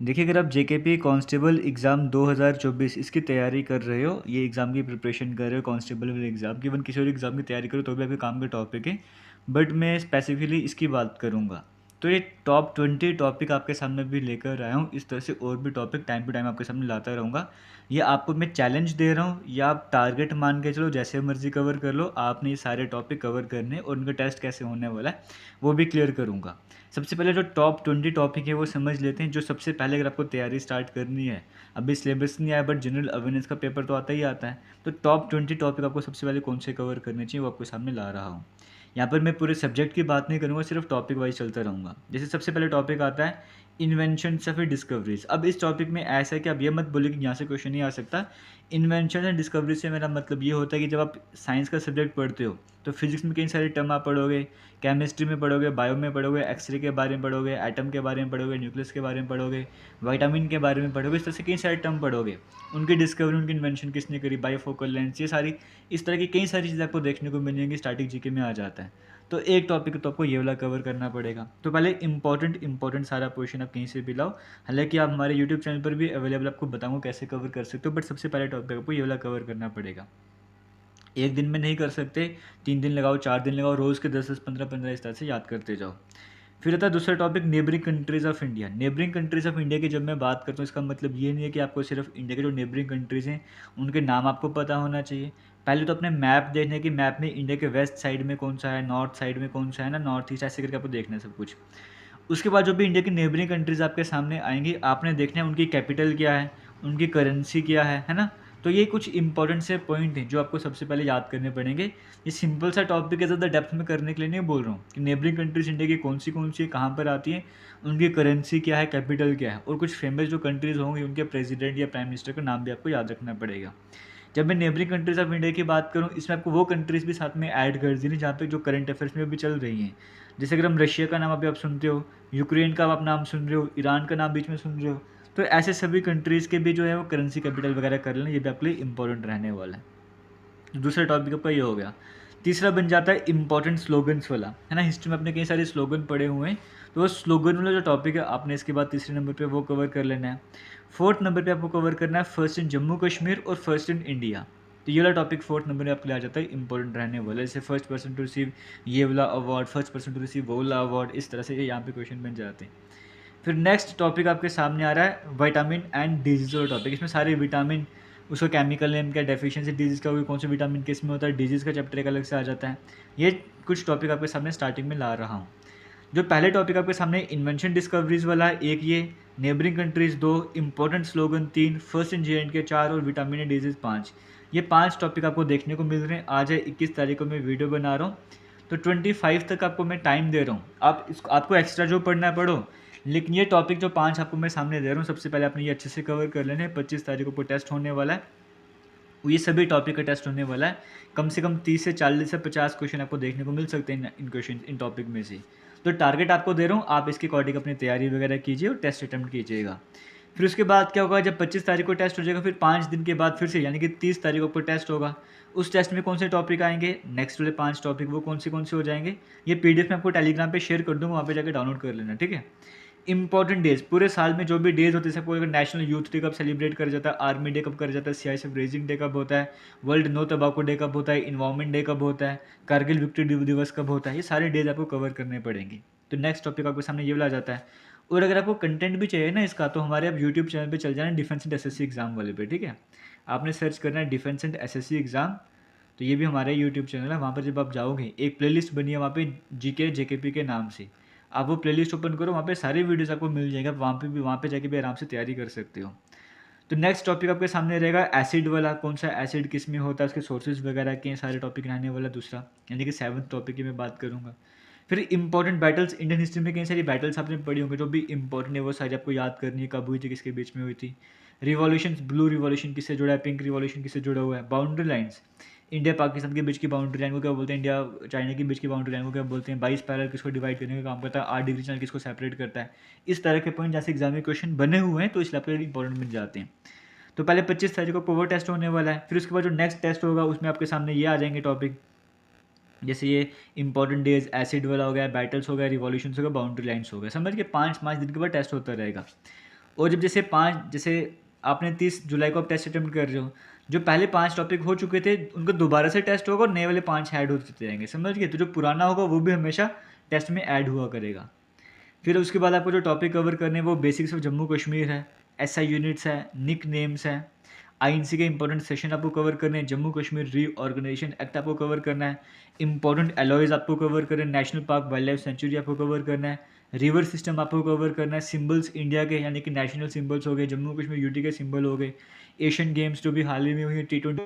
देखिए, अगर आप जेकेपी कांस्टेबल एग्ज़ाम 2024 इसकी तैयारी कर रहे हो, ये एग्ज़ाम की प्रिपरेशन कर रहे हो कांस्टेबल वाले एग्ज़ाम की, इवन किसी और एग्ज़ाम की तैयारी करो तो भी आपके काम का टॉपिक है। बट मैं स्पेसिफिकली इसकी बात करूँगा। तो ये टॉप 20 टॉपिक आपके सामने भी लेकर आया हूँ। इस तरह से और भी टॉपिक टाइम टू टाइम आपके सामने लाता रहूँगा। ये आपको मैं चैलेंज दे रहा हूँ या आप टारगेट मान के चलो, जैसे मर्ज़ी कवर कर लो। आपने ये सारे टॉपिक कवर करने और उनका टेस्ट कैसे होने वाला है, वो भी क्लियर करूँगा। सबसे पहले जो टॉप 20 टॉपिक है वो समझ लेते हैं। जो सबसे पहले अगर आपको तैयारी स्टार्ट करनी है, अभी सिलेबस नहीं आया बट जनरल अवेयरनेस का पेपर तो आता ही आता है। तो टॉप 20 टॉपिक आपको सबसे पहले कौन से कवर करने चाहिए वो आपके सामने ला रहा हूँ। यहाँ पर मैं पूरे सब्जेक्ट की बात नहीं करूँगा, सिर्फ टॉपिक वाइज चलता रहूँगा। जैसे सबसे पहले टॉपिक आता है इन्वेंशंस या फिर डिस्कवरीज। अब इस टॉपिक में ऐसा है कि आप ये मत बोलिए कि यहाँ से क्वेश्चन नहीं आ सकता। इन्वेंशन एंड डिस्कवरी से मेरा मतलब ये होता है कि जब आप साइंस का सब्जेक्ट पढ़ते हो तो फिजिक्स में कई सारे टर्म आप पढ़ोगे, केमिस्ट्री में पढ़ोगे, बायो में पढ़ोगे, एक्सरे के बारे में पढ़ोगे, एटम के बारे में पढ़ोगे, न्यूक्लियस के बारे में पढ़ोगे, विटामिन के बारे में पढ़ोगे। इस तरह से कई सारे टर्म पढ़ोगे। उनकी डिस्कवरी, उनकी इन्वेंशन किसने करी, बायोफोकल लेंस, ये सारी इस तरह की कई सारी चीज़ें आपको देखने को मिलेंगी। स्टैटिक जीके में आ जाता है। तो एक टॉपिक तो आपको ये वाला कवर करना पड़ेगा। तो पहले इंपॉर्टेंट सारा क्वेश्चन आप कहीं से भी लाओ। हालांकि आप हमारे यूट्यूब चैनल पर भी अवेलेबल, आपको बताऊँगा कैसे कवर कर सकते हो। बट सबसे पहले टॉपिक आपको ये वाला कवर करना पड़ेगा। एक दिन में नहीं कर सकते, 3 दिन लगाओ, 4 दिन लगाओ, रोज़ के 10-10, 15-15 इस तरह से याद करते जाओ। फिर आता है दूसरा topic neighbouring countries of India. Neighbouring countries of India की जब मैं बात करता हूँ, इसका मतलब ये नहीं है कि आपको सिर्फ इंडिया के जो नेबरिंग कंट्रीज़ हैं उनके नाम आपको पता होना चाहिए। पहले तो अपने मैप देखने कि मैप में इंडिया के वेस्ट साइड में कौन सा है, नॉर्थ साइड में कौन सा है ना, नॉर्थ ईस्ट, ऐसे करके आपको देखना है सब कुछ। उसके बाद जो भी इंडिया की नेबरिंग कंट्रीज़ आपके सामने आएंगी, आपने देखना है उनकी कैपिटल क्या है, उनकी करेंसी क्या है ना। तो ये कुछ इंपॉर्टेंट से पॉइंट हैं जो आपको सबसे पहले याद करने पड़ेंगे। ये सिंपल सा टॉपिक है, ज़्यादा डेप्थ में करने के लिए नहीं बोल रहा हूँ कि नेबरिंग कंट्रीज इंडिया की कौन सी है, कहाँ पर आती हैं, उनकी करेंसी क्या है, कैपिटल क्या है, और कुछ फेमस जो कंट्रीज़ होंगी उनके प्रेसिडेंट या प्राइम मिनिस्टर का नाम भी आपको याद रखना पड़ेगा। जब मैं नेबरिंग कंट्रीज़ ऑफ इंडिया की बात करूँ, इसमें आपको वो कंट्रीज़ भी साथ में ऐड कर देनी जहाँ पे जो करंट अफेयर्स में भी चल रही हैं। जैसे अगर हम रशिया का नाम अभी आप सुनते हो, यूक्रेन का आप नाम सुन रहे हो, ईरान का नाम बीच में सुन रहे हो, तो ऐसे सभी कंट्रीज़ के भी जो है वो करेंसी कैपिटल वगैरह कर लेना, ये भी आपके लिए इंपॉर्टेंट रहने वाला है। दूसरा टॉपिक आपका ये हो गया। तीसरा बन जाता है इंपॉर्टेंट स्लोगन्स वाला, है ना। हिस्ट्री में अपने कई सारे स्लोगन पढ़े हुए हैं, तो वो स्लोगन वाला जो टॉपिक है आपने इसके बाद तीसरे नंबर पे वो कवर कर लेना है। फोर्थ नंबर पे आपको कवर करना है फर्स्ट इन जम्मू कश्मीर और फर्स्ट इन इंडिया। तो ये वाला टॉपिक फोर्थ नंबर पे आपके लिए आ जाता है, इंपॉर्टेंट रहने वाला है। जैसे फर्स्ट पर्सन टू रिसीव ये वाला award, first person to receive वो वाला अवार्ड, इस तरह से ये यहाँ पे क्वेश्चन बन जाते हैं। फिर नेक्स्ट टॉपिक आपके सामने आ रहा है विटामिन एंड डिजीज वाला टॉपिक। इसमें सारे विटामिन, उसका केमिकल नेम क्या, डेफिशिएंसी डिजीज का कौन सा विटामिन किस में होता है, डिजीज का चैप्टर एक अलग से आ जाता है। ये कुछ टॉपिक आपके सामने स्टार्टिंग में ला रहा हूँ। जो पहले टॉपिक आपके सामने इन्वेंशन डिस्कवरीज वाला है एक, ये neighbouring countries 2, important slogan 3, first in JNK 4 और विटामिन एंड डिजीज 5। ये 5 टॉपिक आपको देखने को मिल रहे हैं। आज है 21 तारीख को मैं वीडियो बना रहा हूँ, तो 25 तक आपको मैं टाइम दे रहा हूँ। आप इसको, आपको एक्स्ट्रा जो पढ़ना है पढ़ो, लेकिन ये टॉपिक जो 5 आपको मैं सामने दे रहा हूँ, सबसे पहले आपने ये अच्छे से कवर कर लेने हैं। 25 तारीख को टेस्ट होने वाला है, ये सभी टॉपिक का टेस्ट होने वाला है। कम से कम 30 से 40 से 50 क्वेश्चन आपको देखने को मिल सकते हैं इन क्वेश्चन, इन टॉपिक में से। तो टारगेट आपको दे रहा हूँ, आप इसके अकॉर्डिंग अपनी तैयारी वगैरह कीजिए और टेस्ट अटैम्प्ट कीजिएगा। फिर उसके बाद क्या होगा, जब 25 तारीख को टेस्ट हो जाएगा, फिर 5 दिन के बाद फिर से यानी कि 30 तारीख को टेस्ट होगा। उस टेस्ट में कौन से टॉपिक आएंगे, नेक्स्ट वाले 5 टॉपिक वो कौन से हो जाएंगे, ये PDF में आपको टेलीग्राम पे शेयर कर दूँगा, वहाँ पे जाकर डाउनलोड कर लेना, ठीक है। इंपॉर्टेंट डेज, पूरे साल में जो भी डेज होते हैं, सबको अगर नेशनल यूथ डे कब सेलिब्रेट करा जाता है, आर्मी डे कब करा जाता है, CISF रेजिंग डे कब होता है, वर्ल्ड नो तंबाकू डे कब होता है, इन्वायरमेंट डे कब होता है, कारगिल विक्ट्री दिवस कब होता है, ये सारे डेज आपको कवर करने पड़ेंगे। तो नेक्स्ट टॉपिक आपके सामने ये वाला आ जाता है। और अगर आपको कंटेंट भी चाहिए ना इसका, तो हमारे आप यूट्यूब चैनल पर चल जाना, डिफेंस एंड SSC एग्जाम वाले पे, ठीक है। आपने सर्च करना है डिफेंस एंड SSC एग्जाम, तो ये भी हमारे यूट्यूब चैनल है। वहाँ पर जब आप जाओगे, एक प्लेलिस्ट बनी है वहाँ पे GK JKP के नाम से, आप वो प्लेलिस्ट ओपन करो, वहाँ पे सारी वीडियोस आपको मिल जाएगा। वहाँ पे जाके भी आराम से तैयारी कर सकते हो। तो नेक्स्ट टॉपिक आपके सामने रहेगा एसिड वाला, कौन सा एसिड किस में होता है, उसके सोर्सेज वगैरह के सारे टॉपिक रहने वाला दूसरा, यानी कि 7th टॉपिक की मैं बात करूँगा। फिर इंपॉर्टेंट बैटल्स, इंडियन हिस्ट्री में कई सारी बैटल्स आपने पढ़ी होंगी, जो भी इंपॉर्टेंट है वो सारी आपको याद करनी है, कब हुई थी, किसके बीच में हुई थी। रिवॉल्यूशन, ब्लू रिवॉल्यूशन किससे जुड़ा है, पिंक रिवॉल्यूशन किससे जुड़ा हुआ है। बाउंड्री लाइन्स, इंडिया पाकिस्तान के बीच की बाउंड्री लाइन को क्या बोलते हैं, इंडिया चाइना के बीच की बाउंड्री लाइन को क्या बोलते हैं। 22 पैरेलल किसको डिवाइड करने का काम करता है, 8 डिग्री चैनल किसको सेपरेट करता है। इस तरह के पॉइंट जैसे एग्जाम में क्वेश्चन बने हुए हैं, तो इसलिए आपके इंपॉर्टेंट बन जाते हैं। तो पहले 25 तारीख को पावर टेस्ट होने वाला है। फिर उसके बाद जो नेक्स्ट टेस्ट होगा उसमें आपके सामने ये आ जाएंगे टॉपिक, जैसे ये इंपॉर्टेंट डेज, एसिड वाला हो गया, बैटल्स हो गया, रिवॉल्यूशन हो गया, बाउंड्री लाइन्स हो गया। समझ के 5 दिन के बाद टेस्ट होता रहेगा। और जब जैसे आपने 30 जुलाई को आप टेस्ट अटेम्प्ट कर रहे हो, जो पहले 5 टॉपिक हो चुके थे उनको दोबारा से टेस्ट होगा और नए वाले 5 ऐड होते जाएंगे, समझ गए? तो जो पुराना होगा वो भी हमेशा टेस्ट में ऐड हुआ करेगा। फिर उसके बाद आपको जो टॉपिक कवर करने हैं वो बेसिक्स ऑफ जम्मू कश्मीर है, एसआई यूनिट्स है, निक नेम्स है, आईएनसी के इंपॉर्टेंट सेशन आपको कवर करने हैं, जम्मू कश्मीर रीऑर्गेनाइजेशन एक्ट आपको कवर करना है, इंपॉर्टेंट एलॉयज आपको कवर करना है, national park wild life sanctuary आपको कवर करना है, रिवर सिस्टम आपको कवर करना है, सिंबल्स इंडिया के यानी कि नेशनल सिंबल्स हो गए, जम्मू कश्मीर यूटी के सिंबल हो गए, एशियन गेम्स जो भी हाल ही में हुई T20